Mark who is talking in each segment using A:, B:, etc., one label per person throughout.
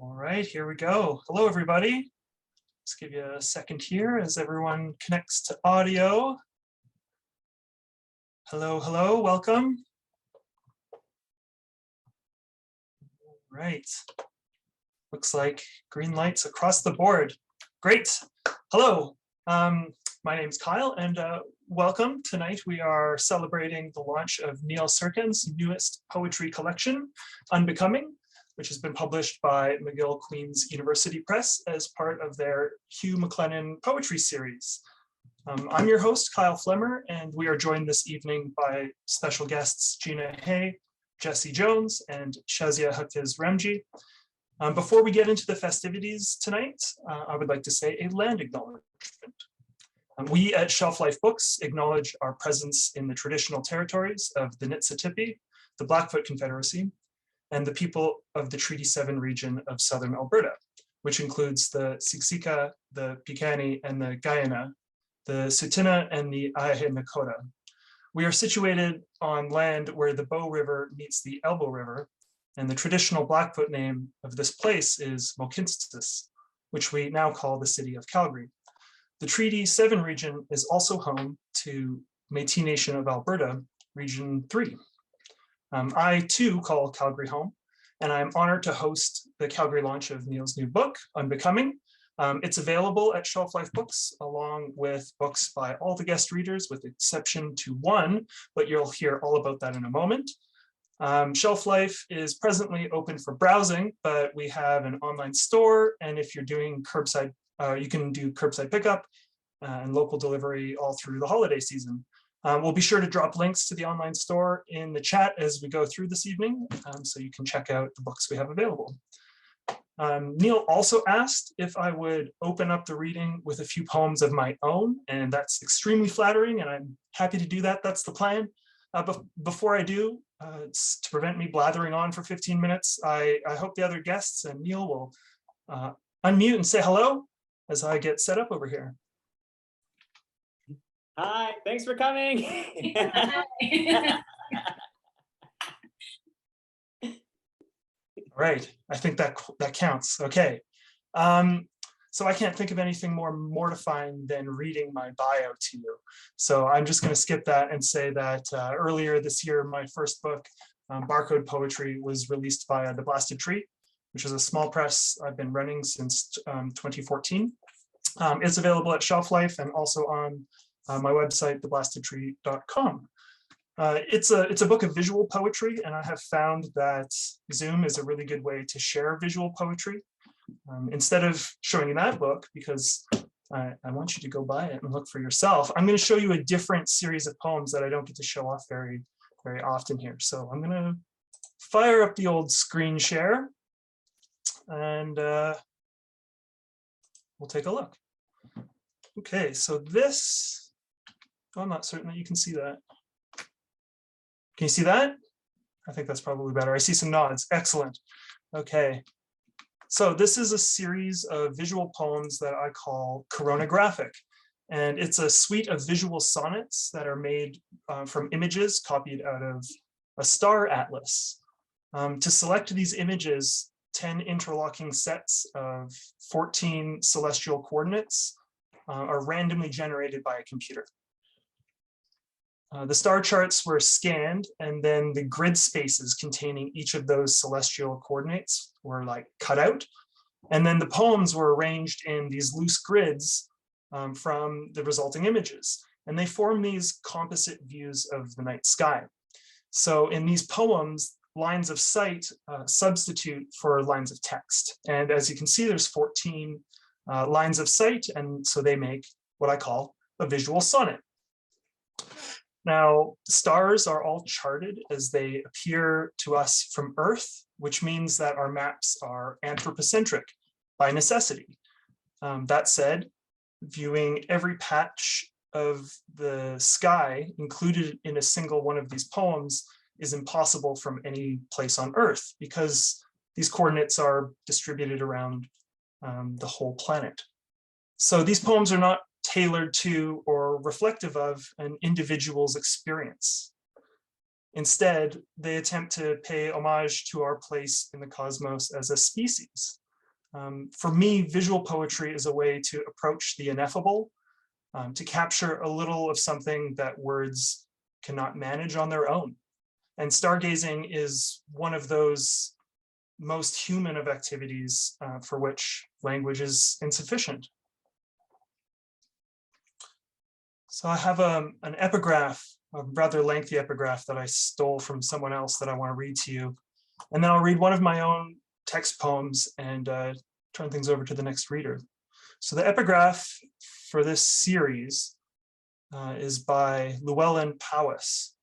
A: All right, here we go. Hello, everybody. Let's give you a second here as everyone connects to audio. Hello, hello, welcome. All right. Looks like green lights across the board. Great. Hello, my name's Kyle and welcome. Tonight we are celebrating the launch of Neil Surkan's newest poetry collection, Unbecoming, which has been published by McGill-Queen's University Press as part of their Hugh McLennan poetry series. I'm your host, Kyle Flemmer, and we are joined this evening by special guests Gina Hay, Jessie Jones, and Shazia Hafiz Ramji. Before we get into the festivities tonight, I would like to say a land acknowledgement. We at Shelf Life Books acknowledge our presence in the traditional territories of the Niitsitapi, the Blackfoot Confederacy, and the people of the Treaty 7 region of southern Alberta, which includes the Siksika, the Piikani, and the Guyana, the Tsuut'ina, and the Îyârhe Nakoda. We are situated on land where the Bow River meets the Elbow River, and the traditional Blackfoot name of this place is Mohkinstsis, which we now call the city of Calgary. The Treaty 7 region is also home to Métis Nation of Alberta, Region 3. I too call Calgary home, and I'm honored to host the Calgary launch of Neil's new book, Unbecoming. It's available at Shelf Life Books, along with books by all the guest readers, with exception to one, but you'll hear all about that in a moment. Shelf Life is presently open for browsing, but we have an online store, and if you're doing curbside, you can do curbside pickup and local delivery all through the holiday season. We'll be sure to drop links to the online store in the chat as we go through this evening, so you can check out the books we have available. Neil also asked if I would open up the reading with a few poems of my own, and that's extremely flattering, and I'm happy to do that. That's the plan. But before I do, to prevent me blathering on for 15 minutes, I hope the other guests and Neil will unmute and say hello as I get set up over here.
B: Hi, thanks for coming.
A: Right, I think that counts. Okay. So I can't think of anything more mortifying than reading my bio to you. So I'm just going to skip that and say that earlier this year, my first book, Barcode Poetry, was released by The Blasted Tree, which is a small press I've been running since 2014. It's available at Shelf Life and also on my website, theblastedtree.com. It's a book of visual poetry, and I have found that Zoom is a really good way to share visual poetry. Instead of showing you that book, because I want you to go buy it and look for yourself, I'm going to show you a different series of poems that I don't get to show off very, very often here. So I'm going to fire up the old screen share, and we'll take a look. Okay, so this, I'm not certain that you can see that. Can you see that? I think that's probably better. I see some nods. Excellent. Okay. So this is a series of visual poems that I call coronographic. And it's a suite of visual sonnets that are made from images copied out of a star atlas. To select these images, 10 interlocking sets of 14 celestial coordinates are randomly generated by a computer. The star charts were scanned, and then the grid spaces containing each of those celestial coordinates were like cut out. And then the poems were arranged in these loose grids from the resulting images. And they form these composite views of the night sky. So in these poems, lines of sight substitute for lines of text. And as you can see, there's 14 lines of sight, and so they make what I call a visual sonnet. Now, stars are all charted as they appear to us from Earth, which means that our maps are anthropocentric by necessity. That said, viewing every patch of the sky included in a single one of these poems is impossible from any place on Earth, because these coordinates are distributed around the whole planet. So these poems are not tailored to or reflective of an individual's experience. Instead, they attempt to pay homage to our place in the cosmos as a species. For me, visual poetry is a way to approach the ineffable, to capture a little of something that words cannot manage on their own. And stargazing is one of those most human of activities for which language is insufficient. So I have an epigraph, a rather lengthy epigraph that I stole from someone else that I want to read to you. And then I'll read one of my own text poems and turn things over to the next reader. So the epigraph for this series is by Llewellyn Powys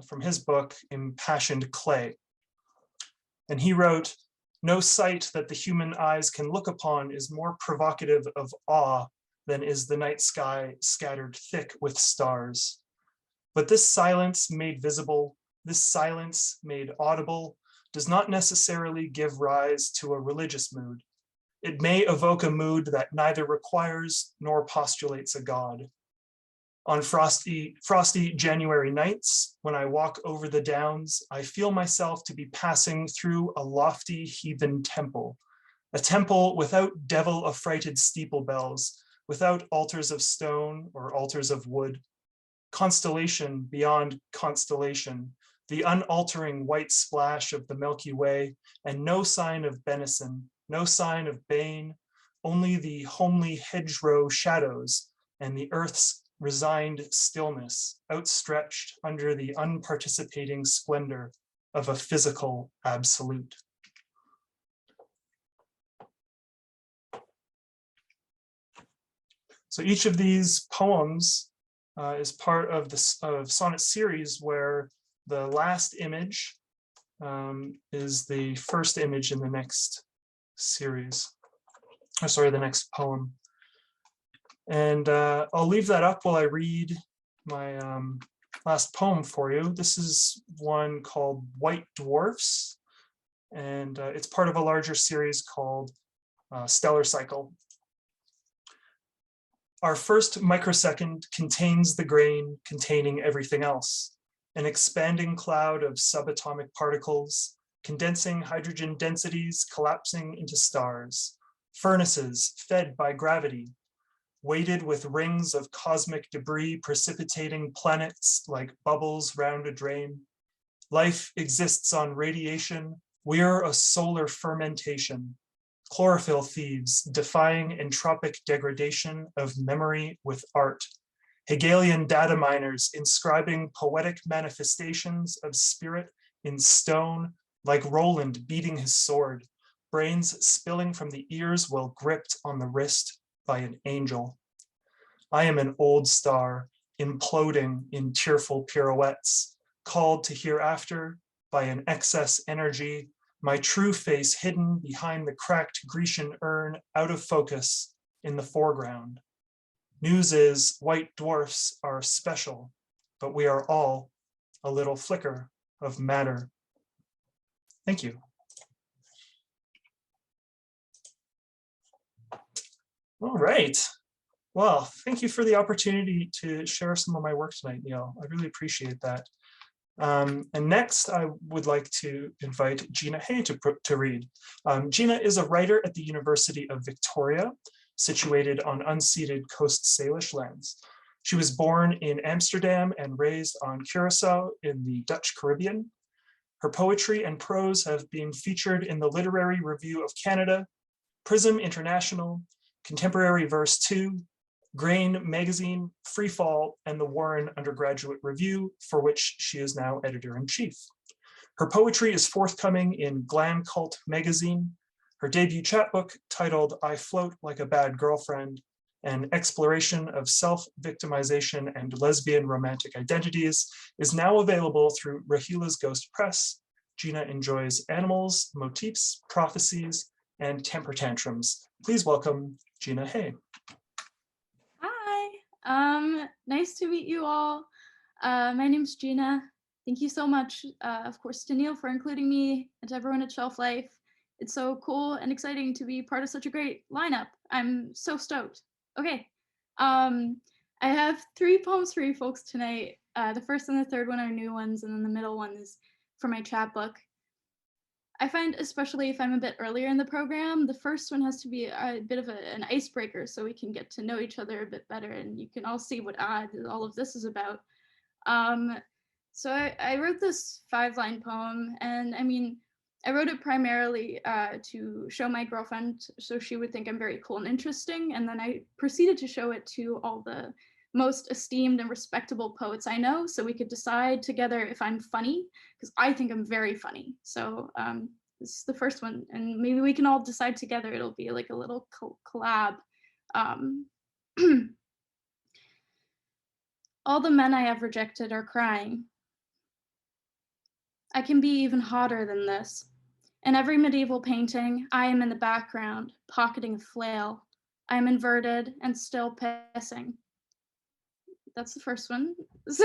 A: from his book, Impassioned Clay. And he wrote, "No sight that the human eyes can look upon is more provocative of awe than is the night sky scattered thick with stars. But this silence made visible, this silence made audible, does not necessarily give rise to a religious mood. It may evoke a mood that neither requires nor postulates a god. On frosty January nights, when I walk over the downs, I feel myself to be passing through a lofty heathen temple, a temple without devil-affrighted steeple bells, without altars of stone or altars of wood. Constellation beyond constellation, the unaltering white splash of the Milky Way, and no sign of benison, no sign of bane, only the homely hedgerow shadows and the earth's resigned stillness outstretched under the unparticipating splendor of a physical absolute." So each of these poems is part of the sonnet series where the last image is the first image in the next series. Oh, sorry, the next poem. And I'll leave that up while I read my last poem for you. This is one called White Dwarfs, and it's part of a larger series called Stellar Cycle. Our first microsecond contains the grain containing everything else, an expanding cloud of subatomic particles, condensing hydrogen densities collapsing into stars, furnaces fed by gravity, weighted with rings of cosmic debris precipitating planets like bubbles round a drain. Life exists on radiation. We're a solar fermentation. Chlorophyll thieves defying entropic degradation of memory with art. Hegelian data miners inscribing poetic manifestations of spirit in stone, like Roland beating his sword, brains spilling from the ears while gripped on the wrist by an angel. I am an old star, imploding in tearful pirouettes, called to hereafter by an excess energy, my true face hidden behind the cracked Grecian urn out of focus in the foreground. News is white dwarfs are special, but we are all a little flicker of matter. Thank you. All right. Well, thank you for the opportunity to share some of my work tonight, Neil. I really appreciate that. And next, I would like to invite Gina Hay to read. Gina is a writer at the University of Victoria, situated on unceded Coast Salish lands. She was born in Amsterdam and raised on Curacao in the Dutch Caribbean. Her poetry and prose have been featured in the Literary Review of Canada, Prism International, Contemporary Verse 2, Grain Magazine, Free Fall, and the Warren Undergraduate Review, for which she is now editor-in-chief. Her poetry is forthcoming in Glam Cult magazine. Her debut chapbook, titled I Float Like a Bad Girlfriend, an exploration of self-victimization and lesbian romantic identities, is now available through Rahila's Ghost Press. Gina enjoys animals, motifs, prophecies, and temper tantrums. Please welcome Gina Hay.
C: Hi, nice to meet you all. My name's Gina. Thank you so much, of course, to Neil for including me and to everyone at Shelf Life. It's so cool and exciting to be part of such a great lineup. I'm so stoked. Okay, I have 3 poems for you folks tonight. The first and the third one are new ones, and then the middle one is for my chapbook. I find, especially if I'm a bit earlier in the program, the first one has to be a bit of an icebreaker so we can get to know each other a bit better and you can all see what all of this is about. Um, so I wrote this 5-line poem, and I mean, I wrote it primarily to show my girlfriend so she would think I'm very cool and interesting, and then I proceeded to show it to all the most esteemed and respectable poets I know so we could decide together if I'm funny, because I think I'm very funny. So this is the first one, and maybe we can all decide together. It'll be like a little collab. Um, all the men I have rejected are crying. I can be even hotter than this. In every medieval painting, I am in the background, pocketing a flail. I am inverted and still pissing. That's the first one. So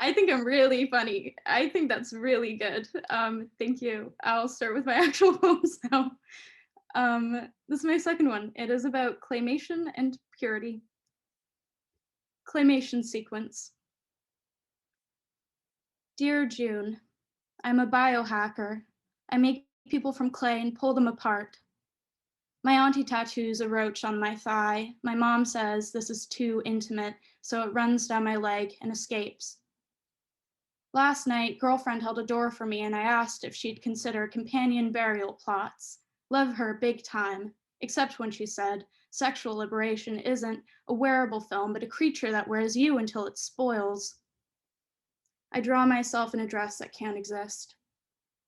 C: I think I'm really funny. I think that's really good. Thank you. I'll start with my actual poems now. This is my second one. It is about claymation and purity. Claymation sequence. Dear June, I'm a biohacker. I make people from clay and pull them apart. My auntie tattoos a roach on my thigh. My mom says this is too intimate, so it runs down my leg and escapes. Last night, girlfriend held a door for me and I asked if she'd consider companion burial plots. Love her big time, except when she said, sexual liberation isn't a wearable film, but a creature that wears you until it spoils. I draw myself in a dress that can't exist.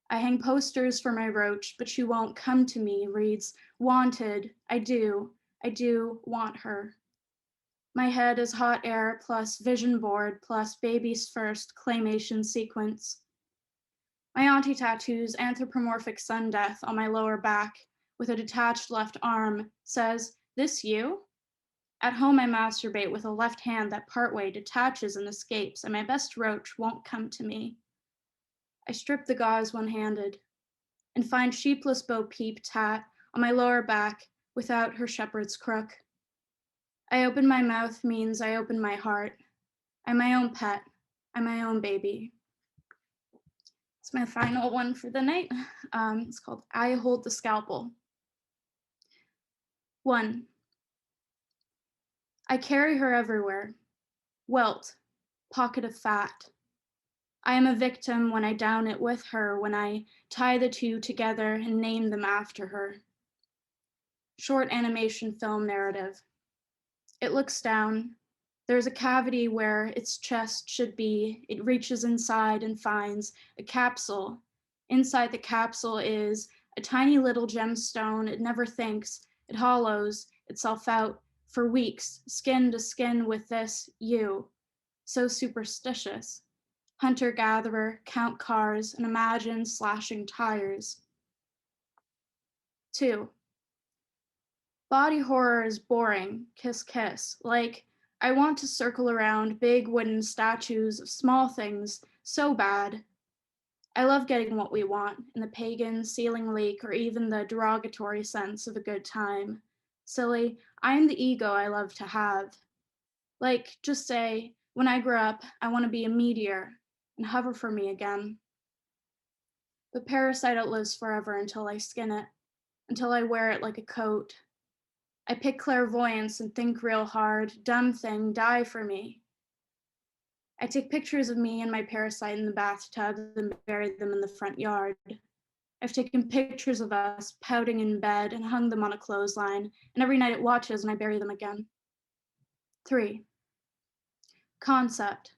C: I hang posters for my roach, but she won't come to me, reads, wanted, I do want her. My head is hot air plus vision board plus baby's first claymation sequence. My auntie tattoos anthropomorphic sun death on my lower back with a detached left arm, says, this you? At home I masturbate with a left hand that partway detaches and escapes, and my best roach won't come to me. I strip the gauze one-handed and find sheepless Bo Peep tat on my lower back without her shepherd's crook. I open my mouth means I open my heart. I'm my own pet. I'm my own baby. It's my final one for the night. It's called I Hold the Scalpel. 1. I carry her everywhere. Welt, pocket of fat. I am a victim when I down it with her, when I tie the two together and name them after her. Short animation film narrative. It looks down. There's a cavity where its chest should be. It reaches inside and finds a capsule. Inside the capsule is a tiny little gemstone. It never thinks. It hollows itself out for weeks, skin to skin with this you. So superstitious. Hunter-gatherer, count cars, and imagine slashing tires. 2. Body horror is boring, kiss kiss, like I want to circle around big wooden statues of small things so bad. I love getting what we want in the pagan ceiling leak or even the derogatory sense of a good time. Silly, I'm the ego I love to have. Like, just say, when I grow up, I want to be a meteor and hover for me again. But parasite outlives forever until I skin it, until I wear it like a coat. I pick clairvoyance and think real hard, dumb thing, die for me. I take pictures of me and my parasite in the bathtub and bury them in the front yard. I've taken pictures of us pouting in bed and hung them on a clothesline, and every night it watches and I bury them again. 3. Concept.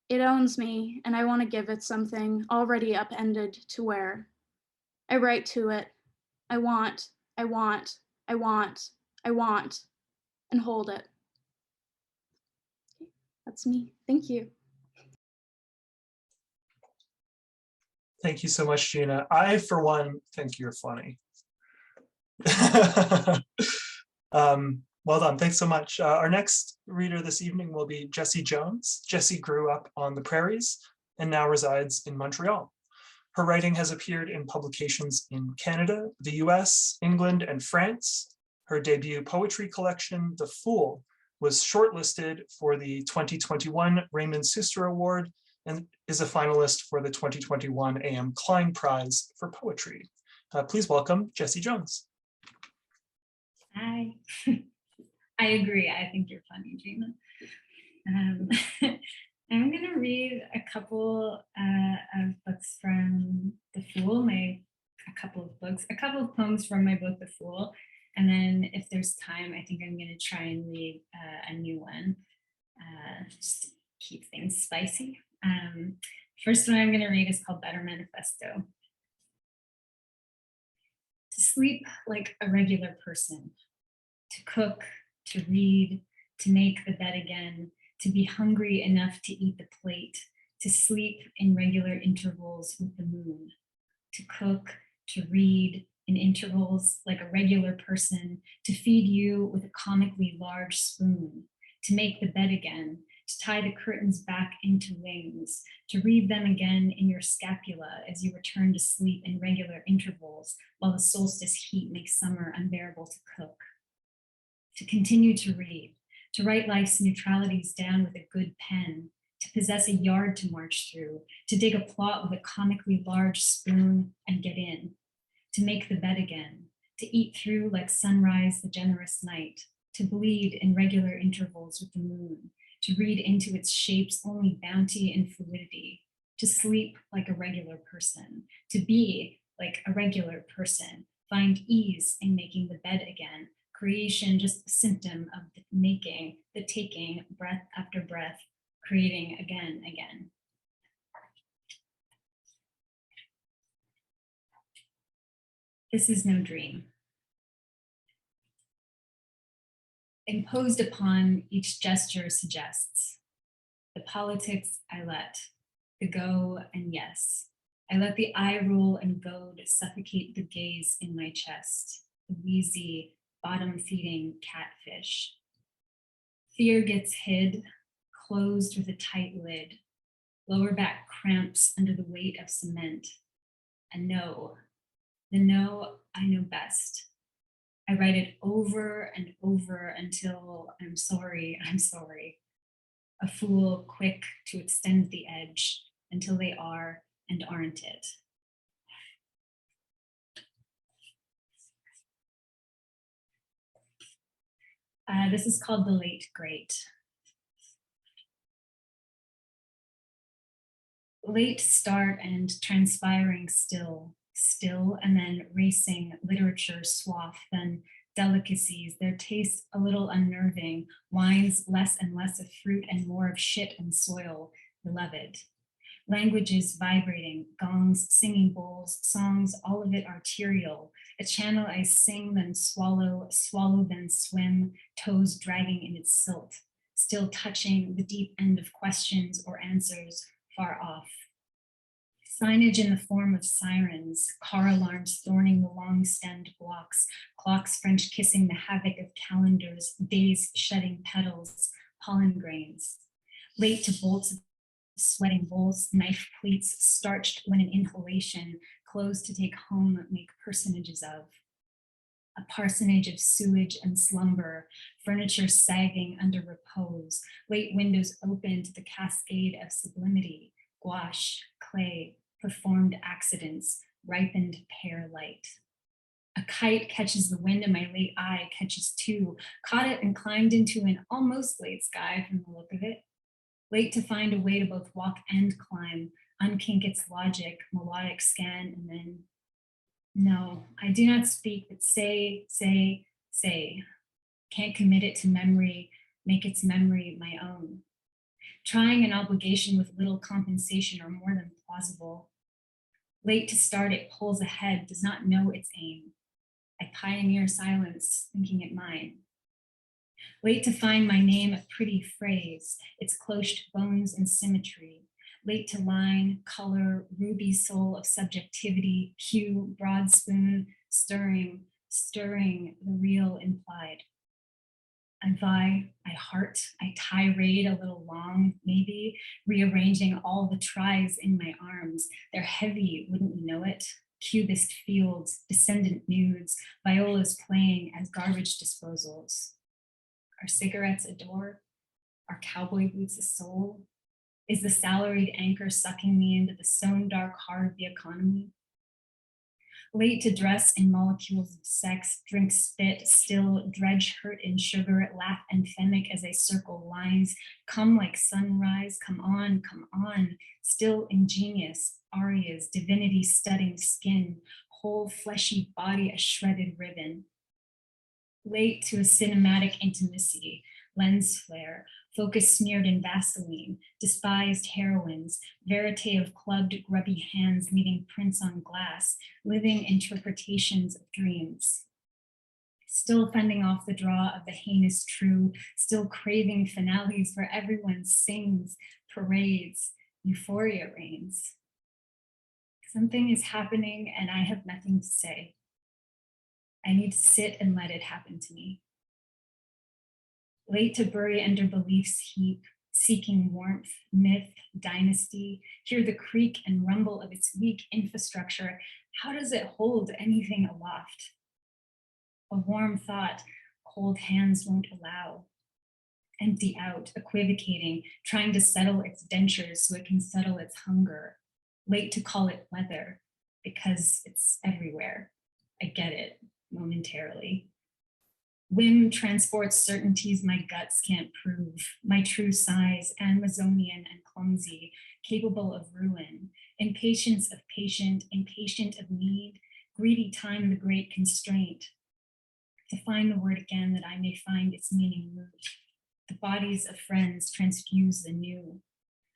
C: It owns me, and I want to give it something already upended to wear. I write to it. I want, and hold it. Okay, that's me. Thank you.
A: Thank you so much, Gina. I, for one, think you're funny. Well done. Thanks so much. Our next reader this evening will be Jessie Jones. Jessie grew up on the prairies and now resides in Montreal. Her writing has appeared in publications in Canada, the US, England, and France. Her debut poetry collection, The Fool, was shortlisted for the 2021 Raymond Suster Award and is a finalist for the 2021 A.M. Klein Prize for Poetry. Please welcome Jessie Jones.
D: Hi. I agree. I think you're funny, Gina. I'm going to read a couple of books from The Fool, a couple of poems from my book, The Fool. And then if there's time, I think I'm going to try and read a new one, just to keep things spicy. First one I'm going to read is called Better Manifesto. To sleep like a regular person, to cook, to read, to make the bed again, to be hungry enough to eat the plate, to sleep in regular intervals with the moon, to cook, to read in intervals like a regular person, to feed you with a comically large spoon, to make the bed again, to tie the curtains back into wings, to read them again in your scapula as you return to sleep in regular intervals while the solstice heat makes summer unbearable to cook. To continue to read, to write life's neutralities down with a good pen, to possess a yard to march through, to dig a plot with a comically large spoon and get in, to make the bed again, to eat through like sunrise the generous night, to bleed in regular intervals with the moon, to read into its shapes only bounty and fluidity, to sleep like a regular person, to be like a regular person, find ease in making the bed again, creation just a symptom of the making, the taking, breath after breath, creating again. This is no dream. Imposed upon, each gesture suggests. The politics I let, the go and yes. I let the eye roll and goad suffocate the gaze in my chest, the wheezy, bottom-feeding catfish. Fear gets hid, closed with a tight lid. Lower back cramps under the weight of cement. A no, the no I know best. I write it over and over until I'm sorry. A fool quick to extend the edge until they are and aren't it. This is called The Late Great. Late start and transpiring still, and then racing literature swath, then delicacies, their taste a little unnerving, wines less and less of fruit and more of shit and soil, beloved. Languages vibrating, gongs, singing bowls, songs, all of it arterial, a channel I sing then swallow, swallow then swim, toes dragging in its silt, still touching the deep end of questions or answers far off. Signage in the form of sirens, car alarms thorning the long-stemmed blocks, clocks French kissing the havoc of calendars, days shedding petals, pollen grains. Late to bolts of sweating bowls, knife pleats, starched when an inhalation, clothes to take home make personages of. A parsonage of sewage and slumber, furniture sagging under repose, late windows open to the cascade of sublimity, gouache, clay, performed accidents, ripened pear light. A kite catches the wind and my late eye catches too, caught it and climbed into an almost late sky from the look of it. Late to find a way to both walk and climb, unkink its logic, melodic scan, and then, no, I do not speak, but say. Can't commit it to memory, make its memory my own. Trying an obligation with little compensation or more than plausible. Late to start, it pulls ahead, does not know its aim. I pioneer silence, thinking it mine. Late to find my name a pretty phrase, its cloached bones and symmetry. Late to line, color, ruby soul of subjectivity, hue, broad spoon, stirring the real implied. I vie, I heart, I tirade a little long, maybe, rearranging all the tries in my arms. They're heavy, wouldn't you know it? Cubist fields, descendant nudes, violas playing as garbage disposals. Are cigarettes a door? Are cowboy boots a soul? Is the salaried anchor sucking me into the sewn dark heart of the economy? Late to dress in molecules of sex, drink spit, still dredge hurt in sugar, laugh anthemic as I circle lines, come like sunrise, come on, still ingenious, arias, divinity studding skin, whole fleshy body a shredded ribbon. Late to a cinematic intimacy, lens flare, focus smeared in Vaseline, despised heroines, verite of clubbed grubby hands leaving prints on glass, living interpretations of dreams. Still fending off the draw of the heinous true, still craving finales where everyone sings, parades, euphoria reigns. Something is happening and I have nothing to say. I need to sit and let it happen to me. Late to bury under beliefs heap, seeking warmth, myth, dynasty, hear the creak and rumble of its weak infrastructure. How does it hold anything aloft? A warm thought, cold hands won't allow. Empty out, equivocating, trying to settle its dentures so it can settle its hunger. Late to call it weather, because it's everywhere. I get it, momentarily. Whim transports certainties my guts can't prove, my true size, Amazonian and clumsy, capable of ruin, impatience of patient, impatient of need, greedy time the great constraint. To find the word again that I may find its meaning root. The bodies of friends transfuse the new.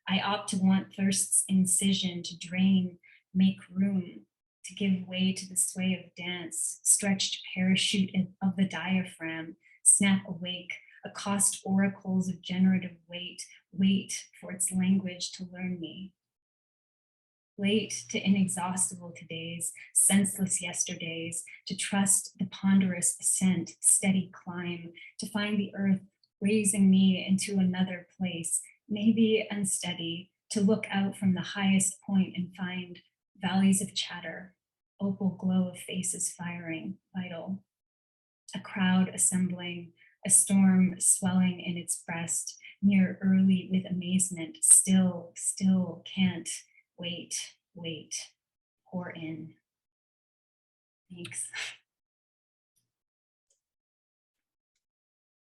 D: I opt to want thirst's incision to drain, make room, to give way to the sway of dance, stretched parachute of the diaphragm, snap awake, accost oracles of generative weight, wait for its language to learn me. Late to inexhaustible todays, senseless yesterdays, to trust the ponderous ascent, steady climb, to find the earth raising me into another place, maybe unsteady, to look out from the highest point and find valleys of chatter, opal glow of faces firing, vital. A crowd assembling, a storm swelling in its breast, near early with amazement, still can't wait, pour in. Thanks.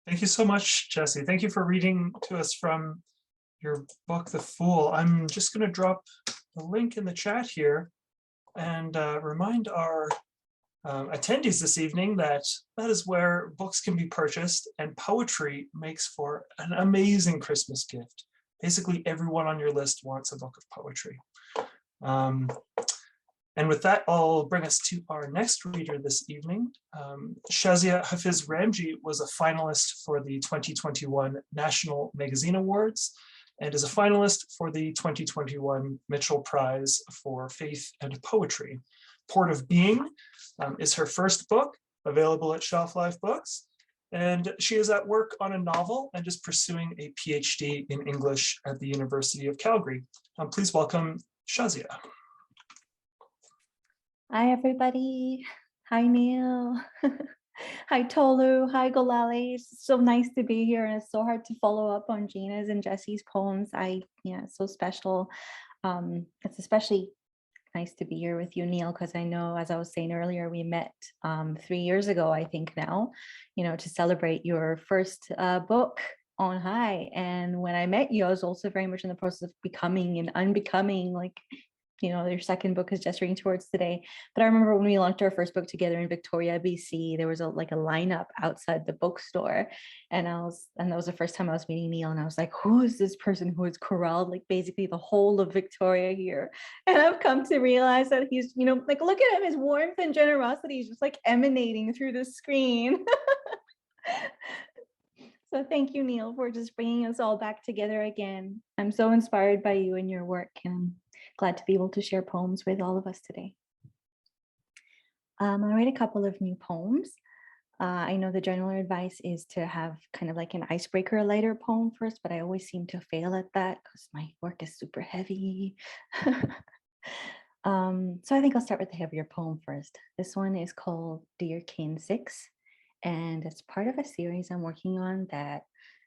A: Thank you so much, Jessie. Thank you for reading to us from your book, The Fool. I'm just going to drop the link in the chat here and remind our attendees this evening that that is where books can be purchased, and poetry makes for an amazing Christmas gift. Basically, everyone on your list wants a book of poetry. And with that, I'll bring us to our next reader this evening. Shazia Hafiz Ramji was a finalist for the 2021 National Magazine Awards and is a finalist for the 2021 Mitchell Prize for Faith and Poetry. Port of Being is her first book, available at Shelf Life Books. And she is at work on a novel and is pursuing a PhD in English at the University of Calgary. Please welcome Shazia.
E: Hi, everybody. Hi, Neil. Hi, Tolu. Hi, Golali. It's so nice to be here, and it's so hard to follow up on Gina's and Jessie's poems. It's so special. It's especially nice to be here with you, Neil, because I know, as I was saying earlier, we met 3 years ago, I think now, to celebrate your first book, On High. And when I met you, I was also very much in the process of becoming and unbecoming, your second book is just reading towards today. But I remember when we launched our first book together in Victoria, BC, there was a lineup outside the bookstore. And that was the first time I was meeting Neil. And I was like, who is this person who has corralled basically the whole of Victoria here? And I've come to realize that he's, look at him, his warmth and generosity is just emanating through the screen. So thank you, Neil, for just bringing us all back together again. I'm so inspired by you and your work, and glad to be able to share poems with all of us today. I'll read a couple of new poems. I know the general advice is to have kind of an icebreaker, a lighter poem first, but I always seem to fail at that because my work is super heavy. So I think I'll start with the heavier poem first. This one is called Dear Kin 6, and it's part of a series I'm working on that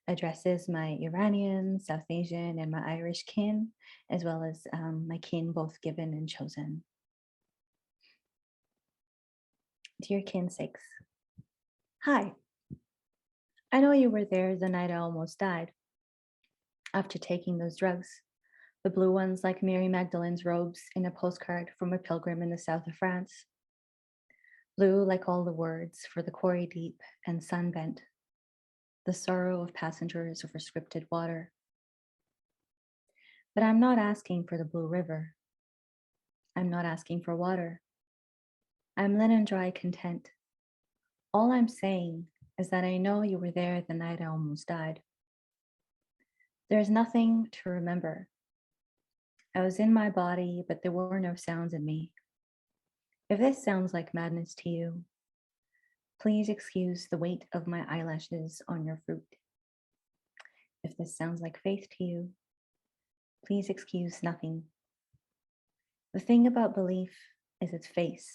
E: addresses my Iranian, South Asian, and my Irish kin, as well as my kin both given and chosen. Dear kin 6, hi. I know you were there the night I almost died. After taking those drugs, the blue ones like Mary Magdalene's robes in a postcard from a pilgrim in the south of France. Blue like all the words for the quarry deep and sunbent, the sorrow of passengers over scripted water. But I'm not asking for the blue river. I'm not asking for water. I'm linen dry content. All I'm saying is that I know you were there the night I almost died. There's nothing to remember. I was in my body, but there were no sounds in me. If this sounds like madness to you, please excuse the weight of my eyelashes on your fruit. If this sounds like faith to you, please excuse nothing. The thing about belief is its face,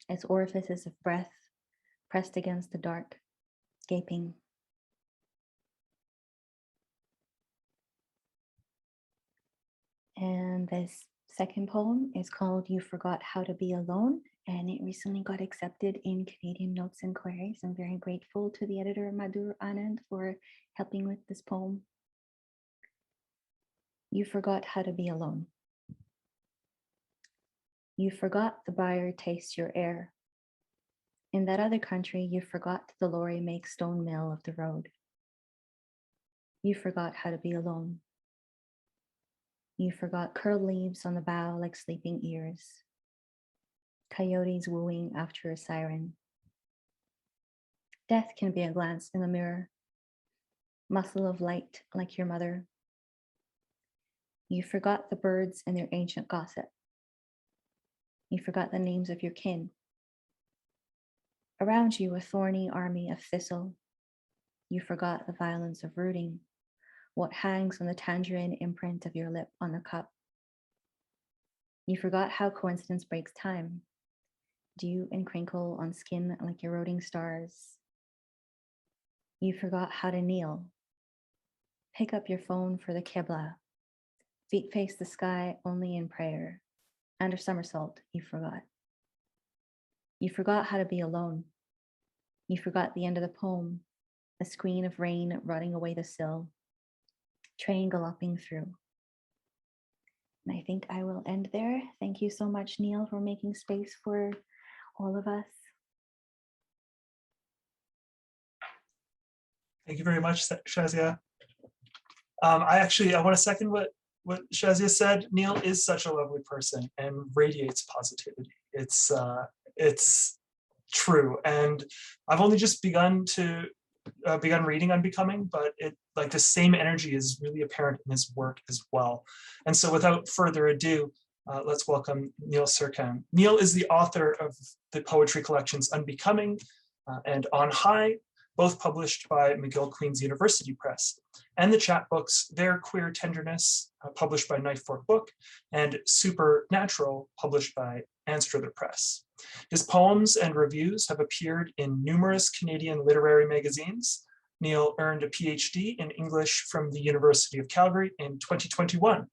E: its orifices of breath pressed against the dark, gaping. And this second poem is called You Forgot How to Be Alone, and it recently got accepted in Canadian Notes and Queries. I'm very grateful to the editor, Madhur Anand, for helping with this poem. You forgot how to be alone. You forgot the buyer tastes your air. In that other country, you forgot the lorry makes stone mill of the road. You forgot how to be alone. You forgot curled leaves on the bough like sleeping ears. Coyotes wooing after a siren. Death can be a glance in the mirror. Muscle of light like your mother. You forgot the birds and their ancient gossip. You forgot the names of your kin. Around you, a thorny army of thistle. You forgot the violence of rooting, what hangs on the tangerine imprint of your lip on the cup. You forgot how coincidence breaks time, dew and crinkle on skin like eroding stars. You forgot how to kneel. Pick up your phone for the Qibla. Feet face the sky only in prayer. And a somersault, you forgot. You forgot how to be alone. You forgot the end of the poem, a screen of rain rotting away the sill, train galloping through. And I think I will end there. Thank you so much, Neil, for making space for all of us.
A: Thank you very much, Shazia. I want to second what Shazia said. Neil is such a lovely person and radiates positivity. It's true, and I've only just begun reading Unbecoming, but the same energy is really apparent in his work as well. And so, without further ado, let's welcome Neil Surkan. Neil is the author of the poetry collections Unbecoming and On High, both published by McGill-Queen's University Press, and the chapbooks Their Queer Tenderness, published by Knife Fork Book, and Supernatural, published by Anstruther Press. His poems and reviews have appeared in numerous Canadian literary magazines. Neil earned a PhD in English from the University of Calgary in 2021.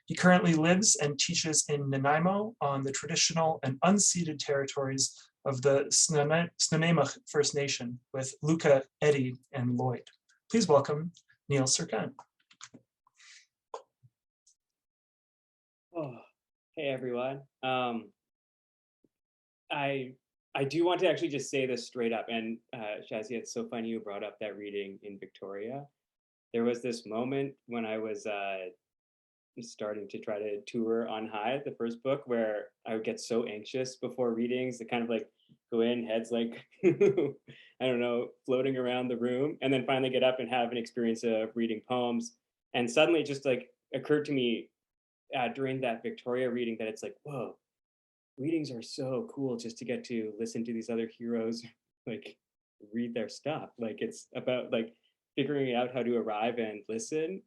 A: He currently lives and teaches in Nanaimo on the traditional and unceded territories of the Snuneymuxw First Nation with Luca, Eddie, and Lloyd. Please welcome Neil Surkan.
B: Oh, hey everyone. I do want to actually just say this straight up, and Shazia, it's so funny you brought up that reading in Victoria. There was this moment when I was starting to try to tour On High, the first book, where I would get so anxious before readings to kind of like go in, heads like, I don't know, floating around the room, and then finally get up and have an experience of reading poems. And suddenly it just like occurred to me during that Victoria reading that it's like, whoa, readings are so cool just to get to listen to these other heroes like read their stuff. Like it's about like figuring out how to arrive and listen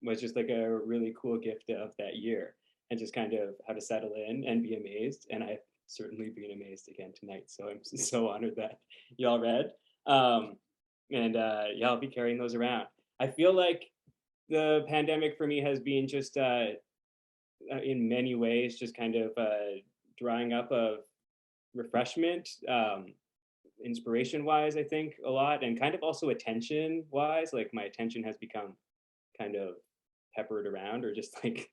B: was just like a really cool gift of that year, and just kind of how to settle in and be amazed. And I've certainly been amazed again tonight. So I'm so honored that y'all read. Yeah, I'll be carrying those around. I feel like the pandemic for me has been just in many ways just kind of drying up of refreshment, inspiration wise, I think a lot, and kind of also attention wise. Like my attention has become kind of peppered around or just like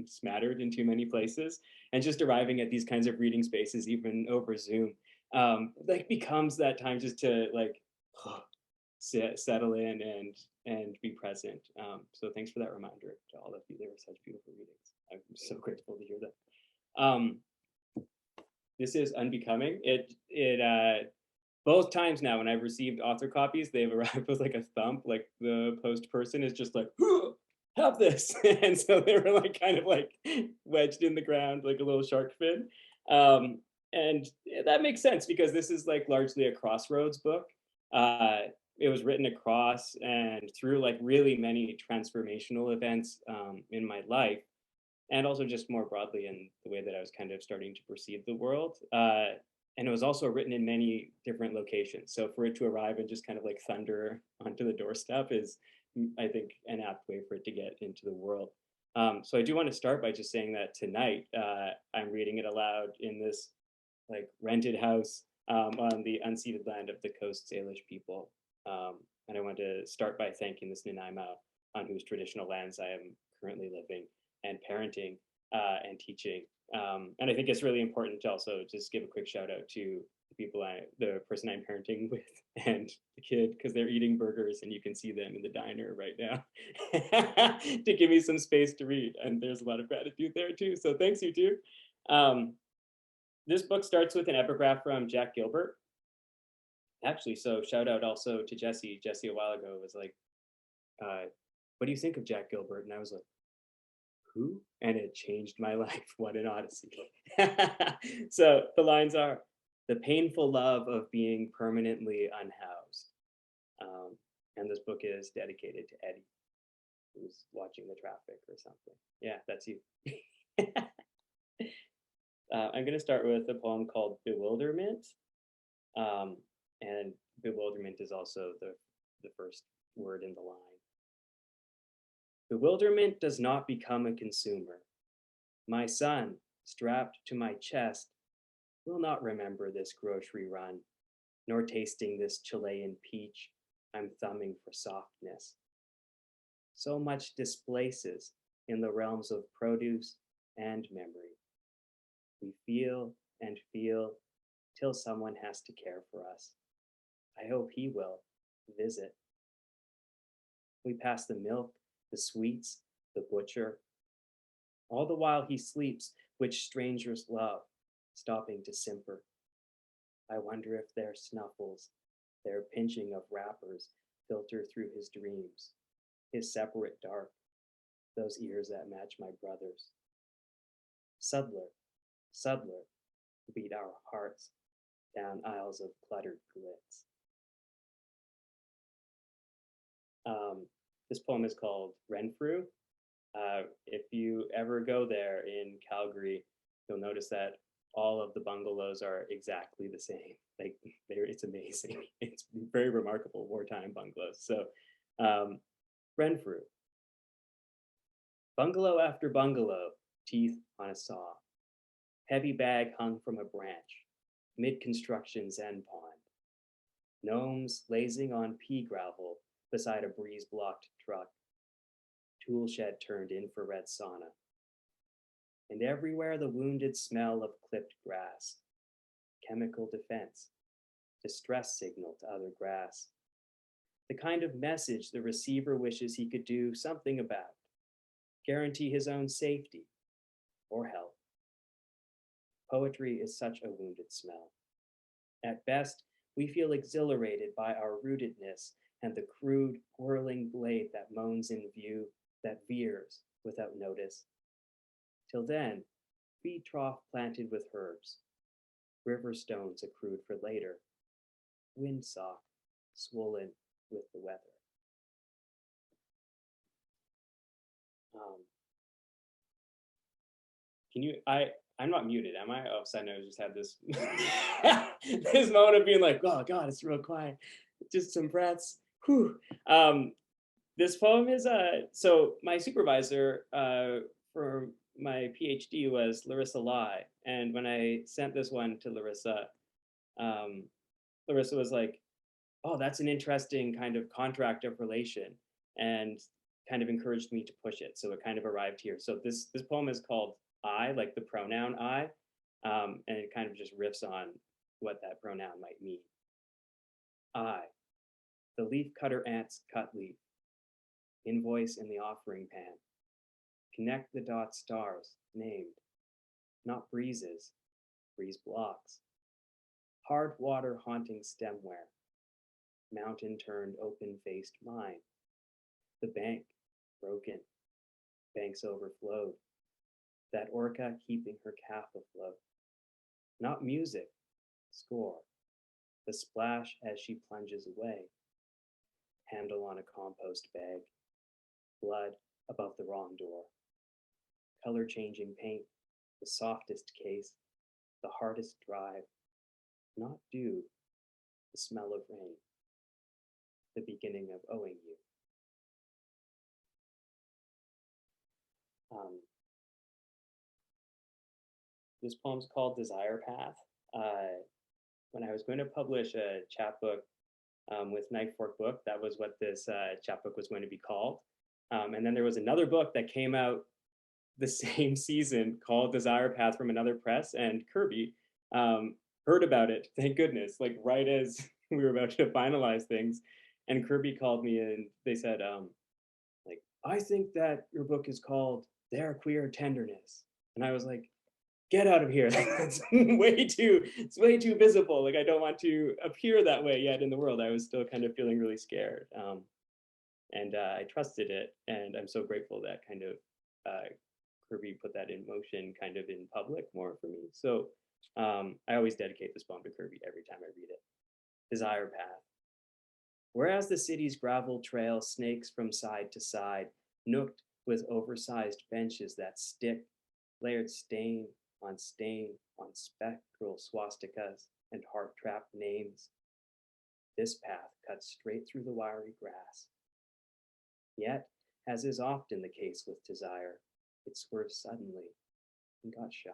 B: smattered in too many places, and just arriving at these kinds of reading spaces even over Zoom like becomes that time just to like settle in and be present. So thanks for that reminder to all of you. They were such beautiful readings. I'm so grateful to hear that. This is Unbecoming. It both times now when I've received author copies, they've arrived with like a thump, like the post person is just like, have this. And so they were like kind of like wedged in the ground like a little shark fin. And that makes sense because this is like largely a crossroads book. It was written across and through like really many transformational events in my life, and also just more broadly in the way that I was kind of starting to perceive the world. And it was also written in many different locations. So for it to arrive and just kind of like thunder onto the doorstep is, I think, an apt way for it to get into the world. So I do want to start by just saying that tonight I'm reading it aloud in this like rented house on the unceded land of the Coast Salish people. And I want to start by thanking this Nanaimo on whose traditional lands I am currently living and parenting and teaching. And I think it's really important to also just give a quick shout out to the person I'm parenting with and the kid, because they're eating burgers and you can see them in the diner right now to give me some space to read. And there's a lot of gratitude there too. So thanks, you two. This book starts with an epigraph from Jack Gilbert. Actually, so shout out also to Jessie. Jessie a while ago was like, what do you think of Jack Gilbert? And I was like, who? And it changed my life. What an odyssey. So the lines are, the painful love of being permanently unhoused. And this book is dedicated to Eddie, who's watching the traffic or something. Yeah, that's you. I'm going to start with a poem called Bewilderment. And bewilderment is also the first word in the line. Bewilderment does not become a consumer. My son, strapped to my chest, will not remember this grocery run, nor tasting this Chilean peach I'm thumbing for softness. So much displaces in the realms of produce and memory. We feel and feel till someone has to care for us. I hope he will visit. We pass the milk, the sweets, the butcher. All the while he sleeps, which strangers love, stopping to simper. I wonder if their snuffles, their pinching of wrappers filter through his dreams, his separate dark, those ears that match my brother's. Subtler, subtler, beat our hearts down aisles of cluttered glitz. This poem is called Renfrew. If you ever go there in Calgary, you'll notice that all of the bungalows are exactly the same. Like, it's amazing. It's very remarkable wartime bungalows. So, Renfrew. Bungalow after bungalow, teeth on a saw. Heavy bag hung from a branch, mid-construction's end pond. Gnomes lazing on pea gravel beside a breeze-blocked truck. Tool shed turned infrared sauna. And everywhere the wounded smell of clipped grass. Chemical defense. Distress signal to other grass. The kind of message the receiver wishes he could do something about. Guarantee his own safety or health. Poetry is such a wounded smell. At best, we feel exhilarated by our rootedness and the crude, whirling blade that moans in view, that veers without notice. Till then, feed trough planted with herbs, river stones accrued for later, windsock swollen with the weather. I'm not muted, am I? Oh, so I know I just had this this moment of being like, oh God, it's real quiet. Just some breaths. Whew. This poem is so my supervisor for my PhD was Larissa Lai, and when I sent this one to Larissa, Larissa was like, "Oh, that's an interesting kind of contract of relation," and kind of encouraged me to push it. So it kind of arrived here. So this poem is called "I," like the pronoun "I," and it kind of just riffs on what that pronoun might mean. I, the leaf cutter ant's cut leaf. Invoice in the offering pan. Connect the dot stars, named. Not breezes, breeze blocks. Hard water haunting stemware. Mountain turned open-faced mine. The bank, broken. Banks overflowed. That orca keeping her calf afloat. Not music, score. The splash as she plunges away. Handle on a compost bag. Blood above the wrong door. Color changing paint, the softest case, the hardest drive. Not dew, the smell of rain. The beginning of owing you. This poem's called Desire Path. When I was going to publish a chapbook with Knife Fork Book, that was what this chapbook was going to be called. And then there was another book that came out the same season called Desire Path from another press, and Kirby heard about it, thank goodness, like right as we were about to finalize things. And Kirby called me and they said, like, I think that your book is called Their Queer Tenderness. And I was like, get out of here. It's way too visible. Like, I don't want to appear that way yet in the world. I was still kind of feeling really scared. And I trusted it. And I'm so grateful that kind of Kirby put that in motion kind of in public more for me. So I always dedicate this poem to Kirby every time I read it. Desire Path. Whereas the city's gravel trail snakes from side to side, nooked with oversized benches that stick, layered stain on spectral swastikas and heart-trapped names, this path cuts straight through the wiry grass. Yet, as is often the case with desire, it swerved suddenly and got shy.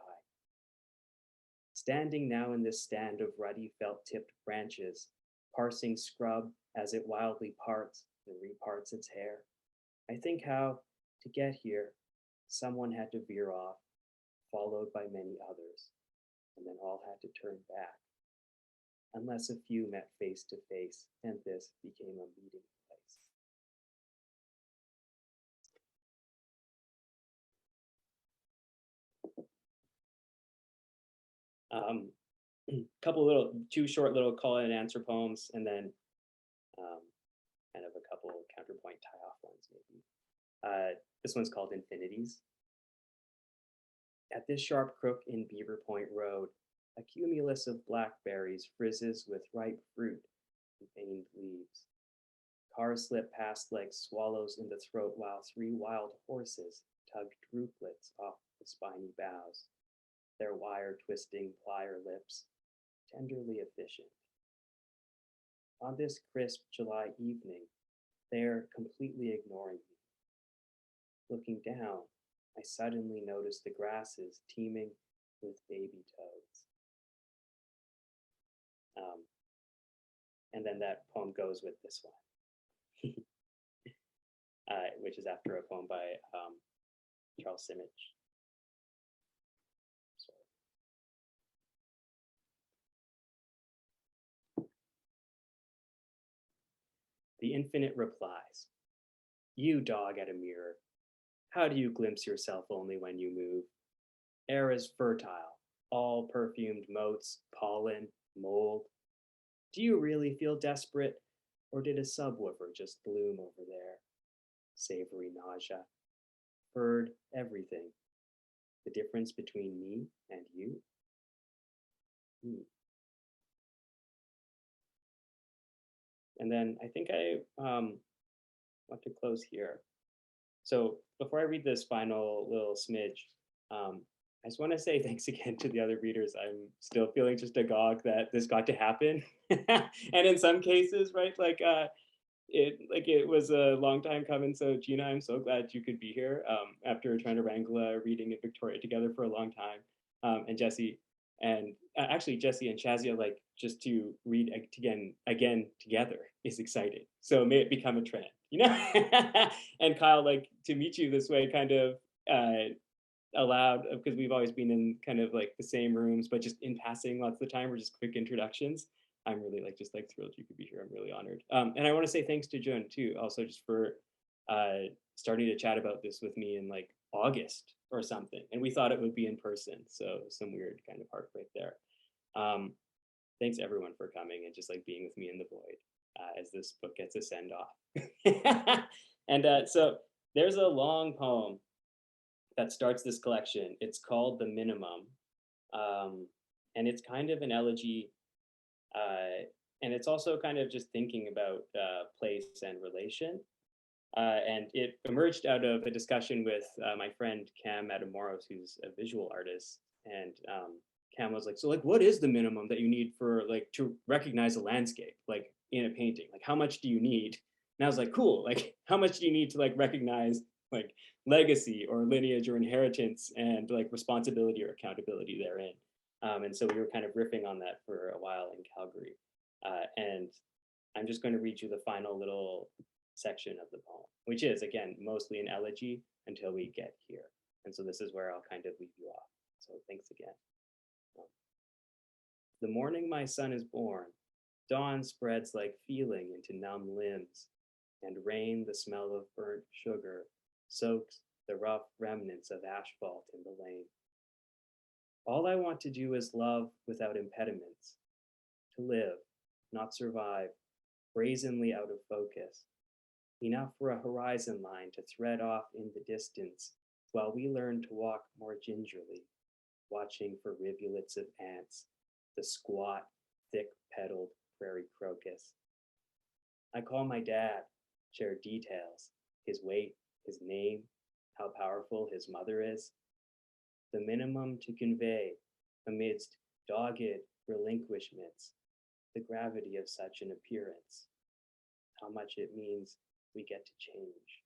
B: Standing now in this stand of ruddy felt-tipped branches, parsing scrub as it wildly parts and reparts its hair, I think how, to get here, someone had to veer off, followed by many others, and then all had to turn back, unless a few met face to face, and this became a meeting place. Two short little call and answer poems, and then kind of a couple counterpoint tie-off ones maybe. This one's called Infinities. At this sharp crook in Beaver Point Road, a cumulus of blackberries frizzes with ripe fruit and veined leaves. Cars slip past like swallows in the throat while three wild horses tug drooplets off the spiny boughs, their wire-twisting plier lips tenderly efficient. On this crisp July evening, they're completely ignoring me. Looking down, I suddenly notice the grasses teeming with baby toads. And then that poem goes with this one, which is after a poem by Charles Simic. The infinite replies. You dog at a mirror. How do you glimpse yourself only when you move? Air is fertile, all perfumed motes, pollen, mold. Do you really feel desperate, or did a subwoofer just bloom over there? Savory nausea. Heard everything. The difference between me and you? And then I think I want to close here. So before I read this final little smidge, I just want to say thanks again to the other readers. I'm still feeling just agog that this got to happen. And in some cases, right, like it was a long time coming. So Gina, I'm so glad you could be here after trying to wrangle a reading in Victoria together for a long time. And Jessie, and actually Jessie and Shazia, like just to read again together is exciting. So may it become a trend, you know? And Kyle, like to meet you this way kind of allowed, because we've always been in kind of like the same rooms, but just in passing lots of the time, or just quick introductions. I'm really just thrilled you could be here. I'm really honored. And I want to say thanks to June too, also just for starting to chat about this with me in like August or something. And we thought it would be in person. So some weird kind of heartbreak there. Thanks everyone for coming and just like being with me in the void as this book gets a send off. And so there's a long poem that starts this collection. It's called The Minimum. And it's kind of an elegy. And it's also kind of just thinking about place and relation. And it emerged out of a discussion with my friend Cam Matamoros, who's a visual artist. And Cam was like, so like, what is the minimum that you need for like to recognize a landscape, like in a painting? Like, how much do you need? And I was like, cool, like how much do you need to like recognize like legacy or lineage or inheritance and like responsibility or accountability therein? And so we were kind of riffing on that for a while in Calgary. And I'm just going to read you the final little section of the poem, which is, again, mostly an elegy until we get here. And so this is where I'll kind of leave you off. So thanks again. The morning my son is born, dawn spreads like feeling into numb limbs, and rain, the smell of burnt sugar, soaks the rough remnants of asphalt in the lane. All I want to do is love without impediments, to live, not survive, brazenly out of focus, enough for a horizon line to thread off in the distance while we learn to walk more gingerly, watching for rivulets of ants, the squat, thick-petaled prairie crocus. I call my dad, share details, his weight, his name, how powerful his mother is. The minimum to convey amidst dogged relinquishments, the gravity of such an appearance, how much it means we get to change.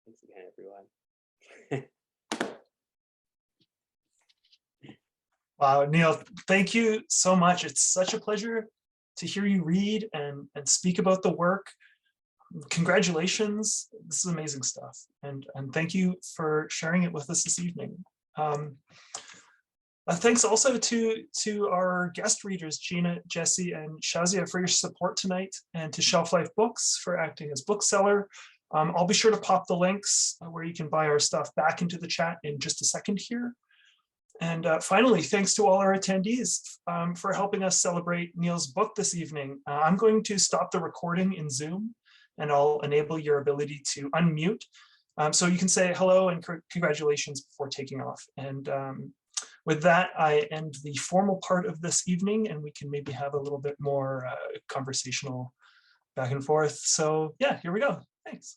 B: Thanks again, everyone.
A: Wow, Neil, thank you so much. It's such a pleasure to hear you read and speak about the work. Congratulations. This is amazing stuff. And thank you for sharing it with us this evening. Thanks also to our guest readers, Gina, Jessie, and Shazia, for your support tonight, and to Shelf Life Books for acting as bookseller. I'll be sure to pop the links where you can buy our stuff back into the chat in just a second here. And finally, thanks to all our attendees for helping us celebrate Neil's book this evening. I'm going to stop the recording in Zoom, and I'll enable your ability to unmute. So you can say hello and congratulations before taking off. And with that, I end the formal part of this evening, and we can maybe have a little bit more conversational back and forth. So yeah, here we go. Thanks.